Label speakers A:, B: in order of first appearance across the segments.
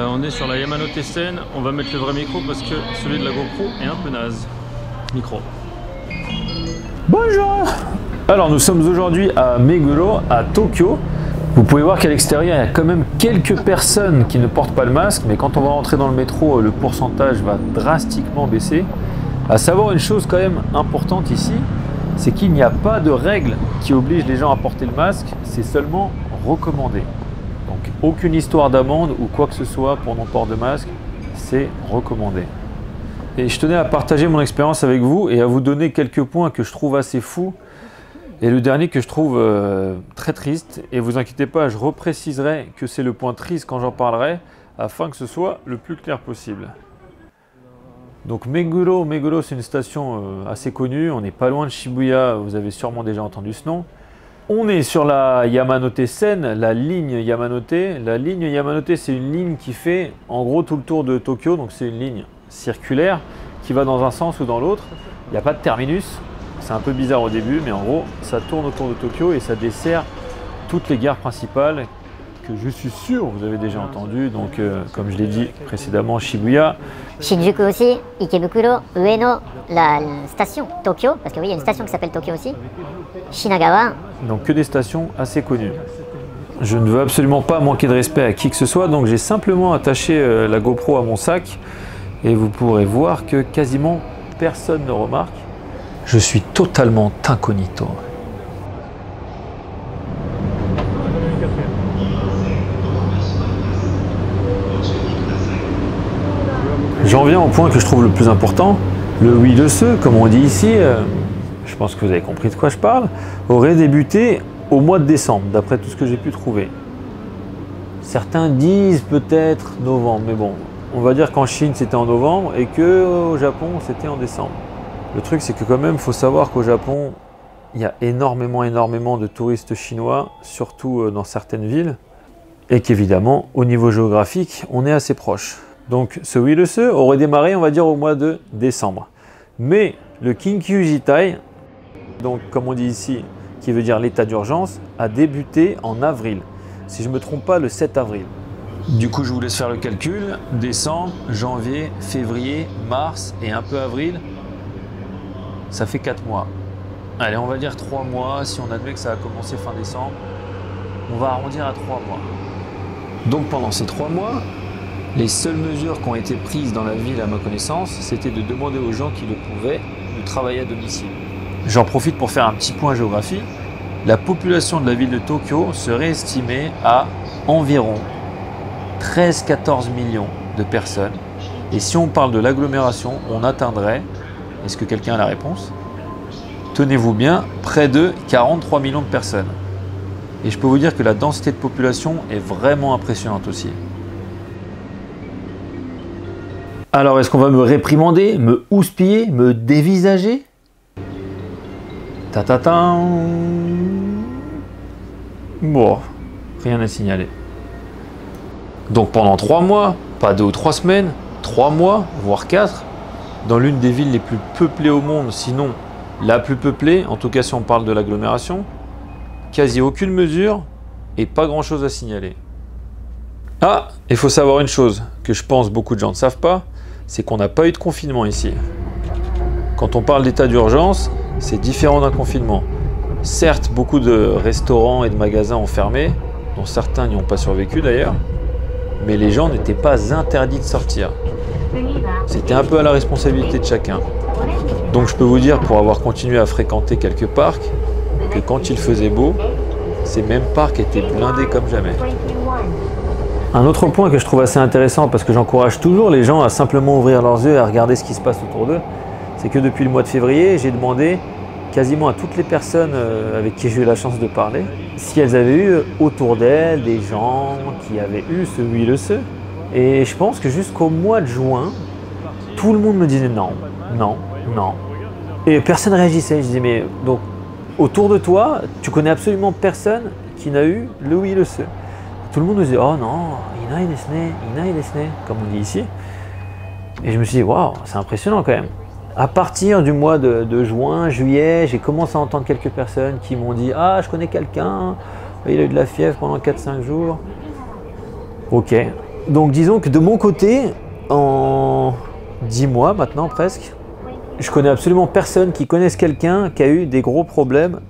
A: On est sur la Yamanote Sen, on va mettre le vrai micro parce que celui de la GoPro est un peu naze. Micro.
B: Bonjour. Alors nous sommes aujourd'hui à Meguro, à Tokyo. Vous pouvez voir qu'à l'extérieur, il y a quand même quelques personnes qui ne portent pas le masque, mais quand on va rentrer dans le métro, le pourcentage va drastiquement baisser. À savoir une chose quand même importante ici, c'est qu'il n'y a pas de règle qui oblige les gens à porter le masque, c'est seulement recommandé. Donc aucune histoire d'amende ou quoi que ce soit pour non-port de masque, c'est recommandé. Et je tenais à partager mon expérience avec vous et à vous donner quelques points que je trouve assez fous. Et le dernier que je trouve très triste, et vous inquiétez pas, je repréciserai que c'est le point triste quand j'en parlerai, afin que ce soit le plus clair possible. Donc Meguro c'est une station assez connue, on n'est pas loin de Shibuya, vous avez sûrement déjà entendu ce nom. On est sur la Yamanote Sen, la ligne Yamanote. La ligne Yamanote, c'est une ligne qui fait en gros tout le tour de Tokyo, donc c'est une ligne circulaire qui va dans un sens ou dans l'autre. Il n'y a pas de terminus. C'est un peu bizarre au début, mais en gros, ça tourne autour de Tokyo et ça dessert toutes les gares principales que je suis sûr vous avez déjà entendu. Donc, comme je l'ai dit précédemment, Shibuya.
C: Shinjuku aussi, Ikebukuro, Ueno, la station Tokyo, parce que oui, il y a une station qui s'appelle Tokyo aussi. Shinagawa.
B: Donc, que des stations assez connues. Je ne veux absolument pas manquer de respect à qui que ce soit, donc j'ai simplement attaché la GoPro à mon sac et vous pourrez voir que quasiment personne ne remarque. Je suis totalement incognito. J'en viens au point que je trouve le plus important. Le oui de ce, comme on dit ici, je pense que vous avez compris de quoi je parle, aurait débuté au mois de décembre, d'après tout ce que j'ai pu trouver. Certains disent peut-être novembre, mais bon, on va dire qu'en Chine c'était en novembre et qu'au Japon c'était en décembre. Le truc, c'est que quand même, il faut savoir qu'au Japon, il y a énormément de touristes chinois, surtout dans certaines villes, et qu'évidemment, au niveau géographique, on est assez proche. Donc, ce Wilse aurait démarré, on va dire, au mois de décembre. Mais le Kinkyu Jitai, donc comme on dit ici, qui veut dire l'état d'urgence, a débuté en avril. Si je ne me trompe pas, le 7 avril. Du coup, je vous laisse faire le calcul. Décembre, janvier, février, mars et un peu avril. Ça fait 4 mois. Allez, on va dire 3 mois, si on admet que ça a commencé fin décembre. On va arrondir à 3 mois. Donc pendant ces 3 mois, les seules mesures qui ont été prises dans la ville à ma connaissance, c'était de demander aux gens qui le pouvaient de travailler à domicile. J'en profite pour faire un petit point géographie. La population de la ville de Tokyo serait estimée à environ 13-14 millions de personnes. Et si on parle de l'agglomération, on atteindrait... Est-ce que quelqu'un a la réponse? Tenez-vous bien, près de 43 millions de personnes. Et je peux vous dire que la densité de population est vraiment impressionnante aussi. Alors, est-ce qu'on va me réprimander, me houspiller, me dévisager? Ta-ta-ta. Bon, rien à signaler. Donc pendant 3 mois, pas 2 ou 3 semaines, 3 mois, voire 4, dans l'une des villes les plus peuplées au monde, sinon la plus peuplée, en tout cas si on parle de l'agglomération, quasi aucune mesure et pas grand chose à signaler. Ah, il faut savoir une chose que je pense beaucoup de gens ne savent pas, c'est qu'on n'a pas eu de confinement ici. Quand on parle d'état d'urgence, c'est différent d'un confinement. Certes, beaucoup de restaurants et de magasins ont fermé, dont certains n'y ont pas survécu d'ailleurs, mais les gens n'étaient pas interdits de sortir. C'était un peu à la responsabilité de chacun. Donc je peux vous dire, pour avoir continué à fréquenter quelques parcs, que quand il faisait beau, ces mêmes parcs étaient blindés comme jamais. Un autre point que je trouve assez intéressant, parce que j'encourage toujours les gens à simplement ouvrir leurs yeux et à regarder ce qui se passe autour d'eux, c'est que depuis le mois de février, j'ai demandé quasiment à toutes les personnes avec qui j'ai eu la chance de parler, si elles avaient eu autour d'elles des gens qui avaient eu ce Wilse. Et je pense que jusqu'au mois de juin, tout le monde me disait non, non, non. Et personne ne réagissait. Je disais, mais donc, autour de toi, tu connais absolument personne qui n'a eu le Wilse. Tout le monde me disait, oh non, inai desu ne, comme on dit ici. Et je me suis dit, waouh, c'est impressionnant quand même. À partir du mois de juin, juillet, j'ai commencé à entendre quelques personnes qui m'ont dit, ah, je connais quelqu'un, il a eu de la fièvre pendant 4-5 jours. Ok. Donc disons que de mon côté, en 10 mois maintenant presque, je connais absolument personne qui connaisse quelqu'un qui a eu des gros problèmes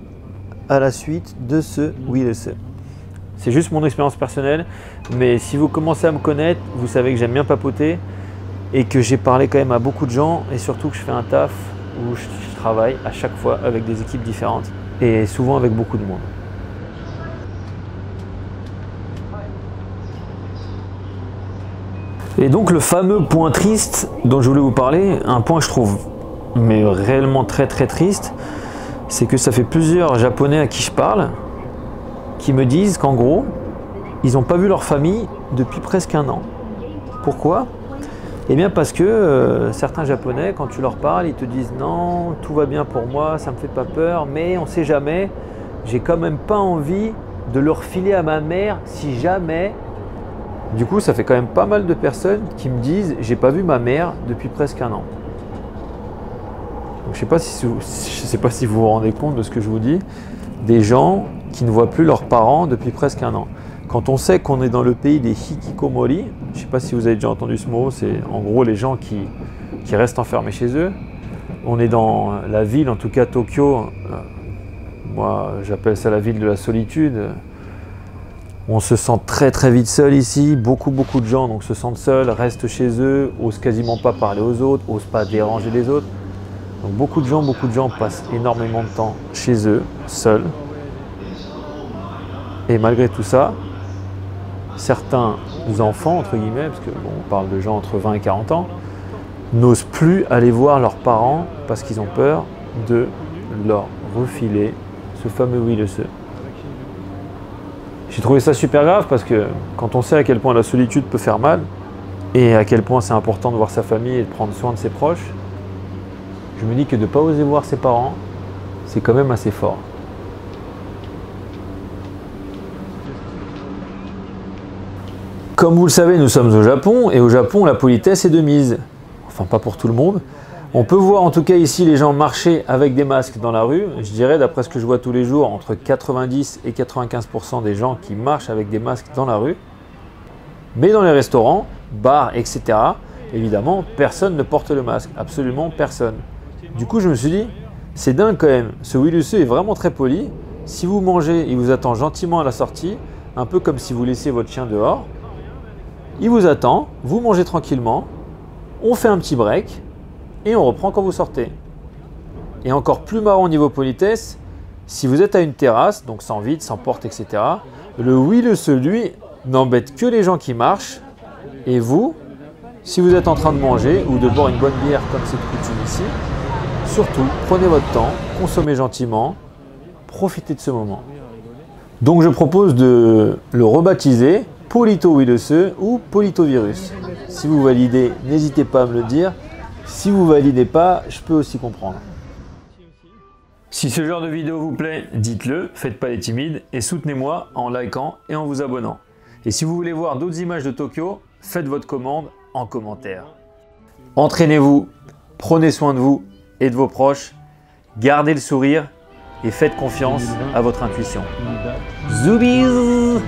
B: à la suite de ce WILS. C'est juste mon expérience personnelle, mais si vous commencez à me connaître, vous savez que j'aime bien papoter et que j'ai parlé quand même à beaucoup de gens et surtout que je fais un taf où je travaille à chaque fois avec des équipes différentes et souvent avec beaucoup de monde. Et donc le fameux point triste dont je voulais vous parler, un point que je trouve mais réellement très triste, c'est que ça fait plusieurs Japonais à qui je parle qui me disent qu'en gros, ils n'ont pas vu leur famille depuis presque 1 an. Pourquoi? Eh bien parce que certains Japonais, quand tu leur parles, ils te disent non, tout va bien pour moi, ça me fait pas peur, mais on sait jamais, j'ai quand même pas envie de le refiler à ma mère si jamais. Du coup, ça fait quand même pas mal de personnes qui me disent j'ai pas vu ma mère depuis presque 1 an. Donc, je sais pas si vous vous rendez compte de ce que je vous dis, des gens qui ne voient plus leurs parents depuis presque 1 an. Quand on sait qu'on est dans le pays des hikikomori, je ne sais pas si vous avez déjà entendu ce mot, c'est en gros les gens qui restent enfermés chez eux. On est dans la ville, en tout cas Tokyo, moi j'appelle ça la ville de la solitude. On se sent très vite seul ici, beaucoup de gens donc se sentent seuls, restent chez eux, osent quasiment pas parler aux autres, osent pas déranger les autres. Donc beaucoup de gens passent énormément de temps chez eux, seuls. Et malgré tout ça, certains enfants, entre guillemets, parce que bon, on parle de gens entre 20 et 40 ans, n'osent plus aller voir leurs parents parce qu'ils ont peur de leur refiler ce fameux WILS. J'ai trouvé ça super grave parce que quand on sait à quel point la solitude peut faire mal et à quel point c'est important de voir sa famille et de prendre soin de ses proches, je me dis que de ne pas oser voir ses parents, c'est quand même assez fort. Comme vous le savez, nous sommes au Japon, et au Japon, la politesse est de mise. Enfin, pas pour tout le monde. On peut voir en tout cas ici les gens marcher avec des masques dans la rue. Je dirais, d'après ce que je vois tous les jours, entre 90 et 95% des gens qui marchent avec des masques dans la rue. Mais dans les restaurants, bars, etc., évidemment, personne ne porte le masque. Absolument personne. Du coup, je me suis dit, c'est dingue quand même. Ce WILS est vraiment très poli. Si vous mangez, il vous attend gentiment à la sortie, un peu comme si vous laissiez votre chien dehors. Il vous attend, vous mangez tranquillement, on fait un petit break et on reprend quand vous sortez. Et encore plus marrant au niveau politesse, si vous êtes à une terrasse, donc sans vide, sans porte, etc., le WILS, lui, n'embête que les gens qui marchent. Et vous, si vous êtes en train de manger ou de boire une bonne bière comme c'est coutume ici, surtout, prenez votre temps, consommez gentiment, profitez de ce moment. Donc je propose de le rebaptiser Polito WILS ou Politovirus. Si vous validez, n'hésitez pas à me le dire. Si vous validez pas, je peux aussi comprendre. Si ce genre de vidéo vous plaît, dites-le, faites pas les timides et soutenez-moi en likant et en vous abonnant. Et si vous voulez voir d'autres images de Tokyo, faites votre commande en commentaire. Entraînez-vous, prenez soin de vous et de vos proches, gardez le sourire et faites confiance à votre intuition. Zoubiz!